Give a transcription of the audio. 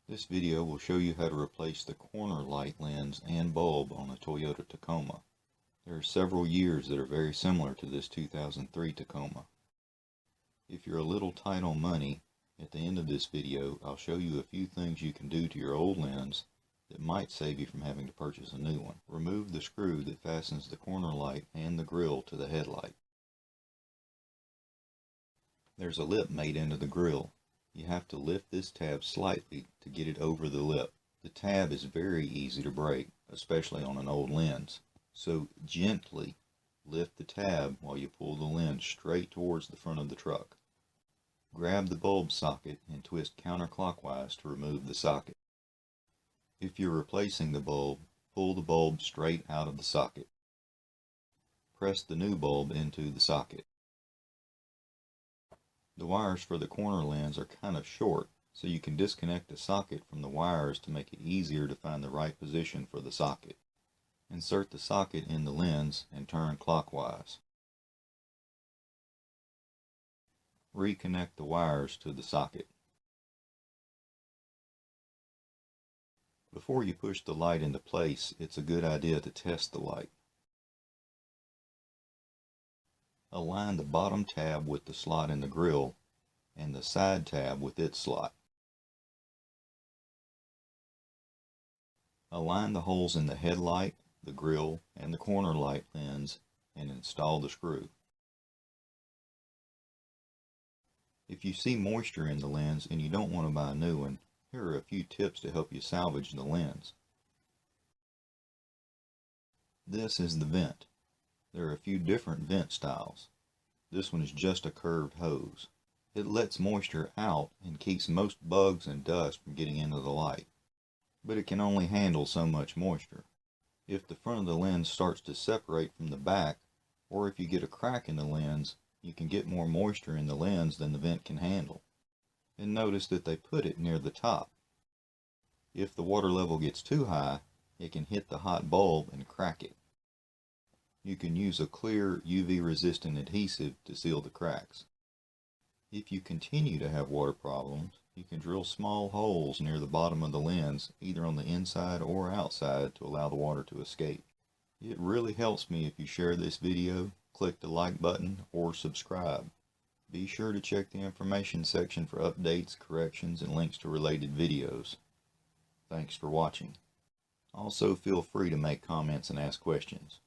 This video will show you how to replace the corner light lens and bulb on a Toyota Tacoma. There are several years that are very similar to this 2003 Tacoma. If you're a little tight on money, at the end of this video I'll show you a few things you can do to your old lens that might save you from having to purchase a new one. Remove the screw that fastens the corner light and the grille to the headlight. There's a lip made into the grille. You have to lift this tab slightly to get it over the lip. The tab is very easy to break, especially on an old lens. So gently lift the tab while you pull the lens straight towards the front of the truck. Grab the bulb socket and twist counterclockwise to remove the socket. If you're replacing the bulb, pull the bulb straight out of the socket. Press the new bulb into the socket. The wires for the corner lens are kind of short, so you can disconnect the socket from the wires to make it easier to find the right position for the socket. Insert the socket in the lens and turn clockwise. Reconnect the wires to the socket. Before you push the light into place, it's a good idea to test the light. Align the bottom tab with the slot in the grille and the side tab with its slot. Align the holes in the headlight, the grille, and the corner light lens and install the screw. If you see moisture in the lens and you don't want to buy a new one, here are a few tips to help you salvage the lens. This is the vent. There are a few different vent styles. This one is just a curved hose. It lets moisture out and keeps most bugs and dust from getting into the light, but it can only handle so much moisture. If the front of the lens starts to separate from the back, or if you get a crack in the lens, you can get more moisture in the lens than the vent can handle. And notice that they put it near the top. If the water level gets too high, it can hit the hot bulb and crack it. You can use a clear UV resistant adhesive to seal the cracks. If you continue to have water problems, you can drill small holes near the bottom of the lens, either on the inside or outside, to allow the water to escape. It really helps me if you share this video, click the like button, or subscribe. Be sure to check the information section for updates, corrections, and links to related videos. Thanks for watching. Also, feel free to make comments and ask questions.